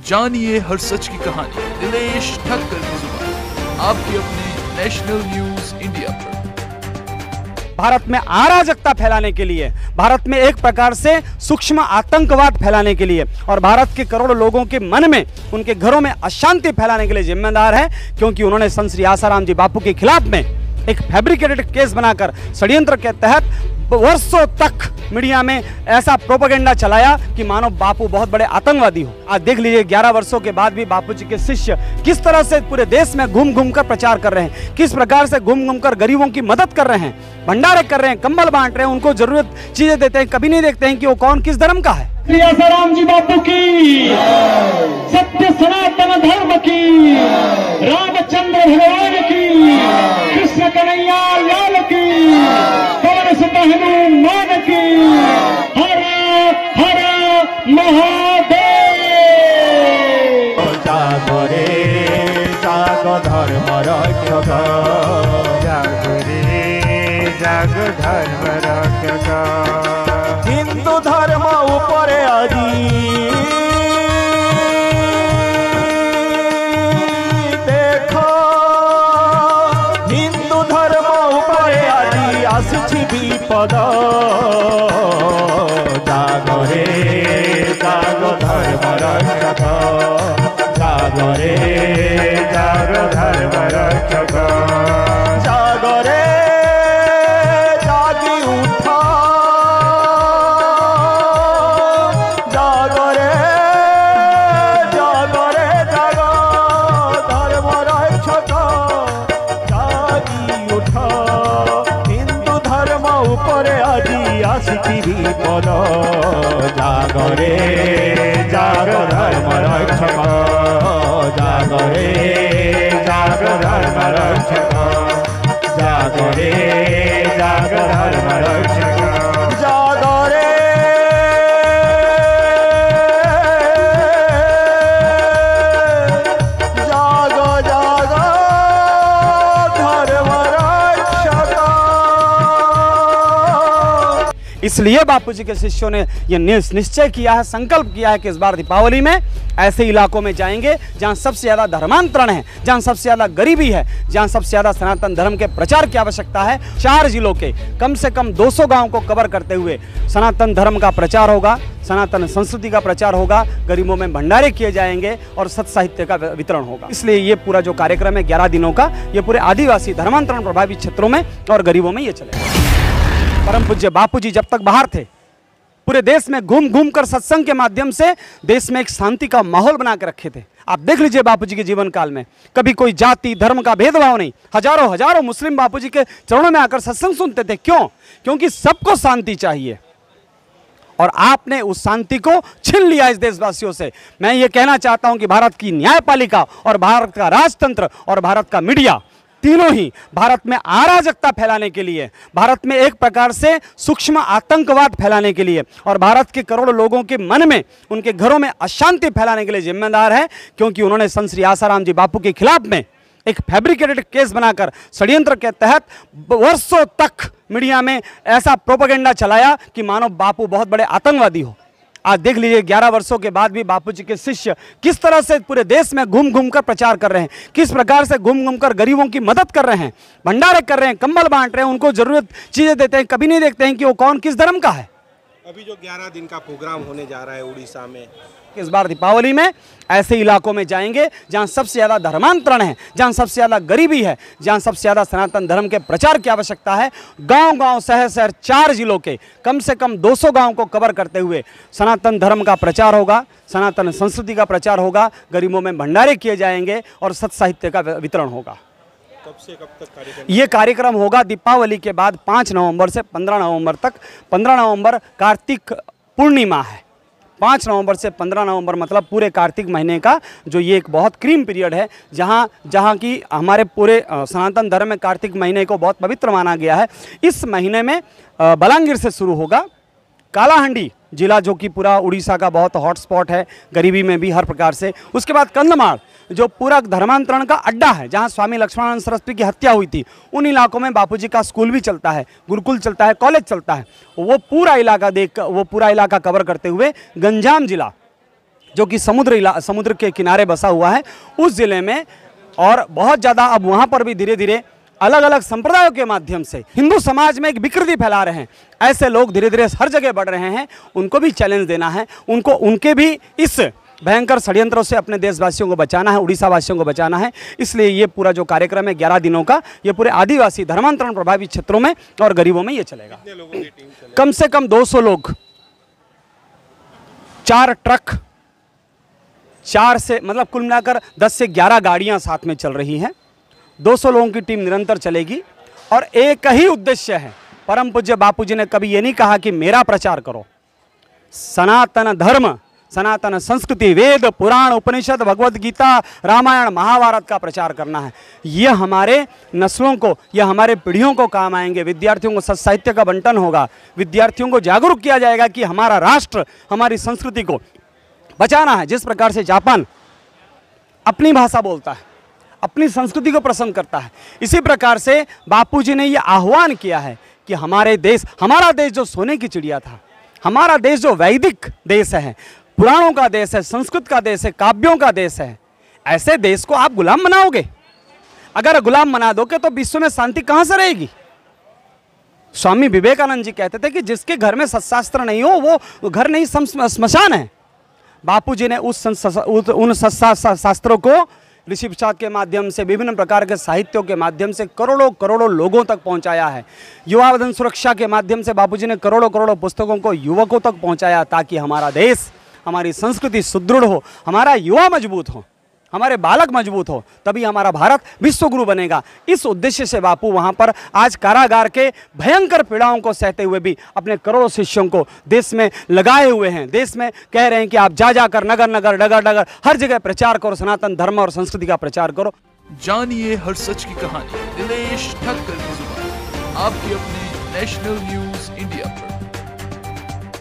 जानिए हर सच की कहानी दिनेश ठक्कर की जुबान, आपके अपने नेशनल न्यूज इंडिया पर। भारत में अराजकता फैलाने के लिए, भारत में एक प्रकार से सूक्ष्म आतंकवाद फैलाने के लिए और भारत के करोड़ों लोगों के मन में, उनके घरों में अशांति फैलाने के लिए जिम्मेदार है, क्योंकि उन्होंने संत श्री आसाराम जी बापू के खिलाफ में एक फैब्रिकेटेड केस बनाकर षड्यंत्र के तहत वर्षों तक मीडिया में ऐसा प्रोपेगेंडा चलाया कि मानो बापू बहुत बड़े आतंकवादी हो। आज देख लीजिए 11 वर्षों के बाद भी बापू जी के शिष्य किस तरह से पूरे देश में घूम घूम कर प्रचार कर रहे हैं, किस प्रकार से घूम घूम कर गरीबों की मदद कर रहे हैं, भंडारे कर रहे हैं, कंबल बांट रहे हैं, उनको जरूरत चीजें देते हैं। कभी नहीं देखते हैं कि वो कौन किस धर्म का है। श्री आसाराम जी बापू की, सत्य सनातन धर्म की, रामचंद्र भगवान की, कृष्ण कन्हैया लाल की, पवन सुत हनुमान की, हर हर महादेव। जागो रे जागो धर्म रक्षक, जागो रे जागो धर्म रक्षक। हिंदू धर्म उपरे आजी देखो, हिंदू धर्म उपरे आजी आसुछि विपद। जागो रे जागो धर्म रक्षक, जागो रे जागो धर्म रक्षक। जागो रे जागी उठा, जागो रे जागो धर्म रक्षक। जागी उठा, हिंदू धर्म उपरे आजी आसिछि विपद। जागो रे जागो धर्म रक्षक, जागो रे जागो धर्म रक्षक, जागो रे जागो धर्म रक्षक। जागो रे जागो जागो धर्म रक्षक। इसलिए बापू जी के शिष्यों ने यह निश्चय किया है, संकल्प किया है कि इस बार दीपावली में ऐसे इलाकों में जाएंगे जहां सबसे ज़्यादा धर्मांतरण है, जहां सबसे ज़्यादा गरीबी है, जहां सबसे ज़्यादा सनातन धर्म के प्रचार की आवश्यकता है। 4 जिलों के कम से कम 200 गांव को कवर करते हुए सनातन धर्म का प्रचार होगा, सनातन संस्कृति का प्रचार होगा, गरीबों में भंडारे किए जाएंगे और सत साहित्य का वितरण होगा। इसलिए ये पूरा जो कार्यक्रम है 11 दिनों का, ये पूरे आदिवासी धर्मांतरण प्रभावित क्षेत्रों में और गरीबों में ये चलेगा। परम पूज्य बापू जी जब तक बाहर थे, पूरे देश में घूम घूम कर सत्संग के माध्यम से देश में एक शांति का माहौल बना के रखे थे। आप देख लीजिए बापू जी के जीवन काल में कभी कोई जाति धर्म का भेदभाव नहीं। हजारों हजारों मुस्लिम बापू जी के चरणों में आकर सत्संग सुनते थे। क्यों? क्योंकि सबको शांति चाहिए और आपने उस शांति को छीन लिया इस देशवासियों से। मैं ये कहना चाहता हूं कि भारत की न्यायपालिका और भारत का राजतंत्र और भारत का मीडिया तीनों ही भारत में अराजकता फैलाने के लिए, भारत में एक प्रकार से सूक्ष्म आतंकवाद फैलाने के लिए और भारत के करोड़ों लोगों के मन में, उनके घरों में अशांति फैलाने के लिए जिम्मेदार है, क्योंकि उन्होंने संत श्री आसाराम जी बापू के खिलाफ में एक फैब्रिकेटेड केस बनाकर षड्यंत्र के तहत वर्षों तक मीडिया में ऐसा प्रोपेगेंडा चलाया कि मानो बापू बहुत बड़े आतंकवादी हो। आज देख लीजिए 11 वर्षों के बाद भी बापू जी के शिष्य किस तरह से पूरे देश में घूम घूम कर प्रचार कर रहे हैं, किस प्रकार से घूम घूम कर गरीबों की मदद कर रहे हैं, भंडारे कर रहे हैं, कंबल बांट रहे हैं, उनको जरूरत चीजें देते हैं। कभी नहीं देखते हैं कि वो कौन किस धर्म का है। अभी जो 11 दिन का प्रोग्राम होने जा रहा है उड़ीसा में, इस बार दीपावली में ऐसे इलाकों में जाएंगे जहां सबसे ज़्यादा धर्मांतरण है, जहां सबसे ज़्यादा गरीबी है, जहां सबसे ज़्यादा सनातन धर्म के प्रचार की आवश्यकता है। गांव-गांव, शहर-शहर, 4 जिलों के कम से कम 200 गांव को कवर करते हुए सनातन धर्म का प्रचार होगा, सनातन संस्कृति का प्रचार होगा, गरीबों में भंडारे किए जाएंगे और सत साहित्य का वितरण होगा। कब से कब तक कार्यक्रम? ये कार्यक्रम होगा दीपावली के बाद 5 नवंबर से 15 नवंबर तक। 15 नवंबर कार्तिक पूर्णिमा है। 5 नवंबर से 15 नवंबर मतलब पूरे कार्तिक महीने का जो ये एक बहुत क्रीम पीरियड है, जहाँ की हमारे पूरे सनातन धर्म में कार्तिक महीने को बहुत पवित्र माना गया है। इस महीने में बलांगीर से शुरू होगा, कालाहांडी जिला जो कि पूरा उड़ीसा का बहुत हॉटस्पॉट है, गरीबी में भी हर प्रकार से। उसके बाद कंधमाल जो पूरा धर्मांतरण का अड्डा है, जहां स्वामी लक्ष्मणानंद सरस्वती की हत्या हुई थी, उन इलाकों में बापूजी का स्कूल भी चलता है, गुरुकुल चलता है, कॉलेज चलता है। वो पूरा इलाका कवर करते हुए गंजाम जिला जो कि समुद्र के किनारे बसा हुआ है, उस ज़िले में, और बहुत ज़्यादा अब वहाँ पर भी धीरे धीरे अलग अलग संप्रदायों के माध्यम से हिंदू समाज में एक विकृति फैला रहे हैं। ऐसे लोग धीरे धीरे हर जगह बढ़ रहे हैं, उनको भी चैलेंज देना है, उनके भी इस भयंकर षड्यंत्रों से अपने देशवासियों को बचाना है, उड़ीसा वासियों को बचाना है। इसलिए ये पूरा जो कार्यक्रम है 11 दिनों का, ये पूरे आदिवासी धर्मांतरण प्रभावित क्षेत्रों में और गरीबों में ये चलेगा। कम से कम 200 लोग, 4 ट्रक, 4 से मतलब कुल मिलाकर 10 से 11 गाड़ियां साथ में चल रही हैं। 200 लोगों की टीम निरंतर चलेगी और एक ही उद्देश्य है। परम पूज्य बापू जी ने कभी ये नहीं कहा कि मेरा प्रचार करो, सनातन धर्म, सनातन संस्कृति, वेद, पुराण, उपनिषद, भगवद गीता, रामायण, महाभारत का प्रचार करना है। ये हमारे नस्लों को, यह हमारे पीढ़ियों को काम आएंगे। विद्यार्थियों को सत्साहित्य का बंटन होगा, विद्यार्थियों को जागरूक किया जाएगा कि हमारा राष्ट्र, हमारी संस्कृति को बचाना है। जिस प्रकार से जापान अपनी भाषा बोलता है, अपनी संस्कृति को पसंद करता है, इसी प्रकार से बापूजी ने यह आह्वान किया है कि हमारे देश, हमारा देश जो सोने की चिड़िया था, हमारा देश जो वैदिक देश है, पुराणों का देश है, संस्कृत का देश है, काव्यों का देश है, ऐसे देश को आप गुलाम बनाओगे? अगर गुलाम बना दोगे तो विश्व में शांति कहां से रहेगी? स्वामी विवेकानंद जी कहते थे कि जिसके घर में सत्शास्त्र नहीं हो वो घर नहीं स्मशान है। बापूजी ने उन शास्त्रों को ऋषि प्रसाद के माध्यम से, विभिन्न प्रकार के साहित्यों के माध्यम से करोड़ों लोगों तक पहुंचाया है। युवा वदन सुरक्षा के माध्यम से बापूजी ने करोड़ों पुस्तकों को युवकों तक पहुंचाया, ताकि हमारा देश, हमारी संस्कृति सुदृढ़ हो, हमारा युवा मजबूत हो, हमारे बालक मजबूत हो, तभी हमारा भारत विश्वगुरु बनेगा। इस उद्देश्य से बापू वहाँ पर आज कारागार के भयंकर पीड़ाओं को सहते हुए भी अपने करोड़ों शिष्यों को देश में लगाए हुए हैं। देश में कह रहे हैं कि आप जा कर नगर नगर, डगर डगर, हर जगह प्रचार करो, सनातन धर्म और संस्कृति का प्रचार करो। जानिए हर सच की कहानी दिनेश ठक्कर की जुबान, आपके अपने नेशनल न्यूज इंडिया पर।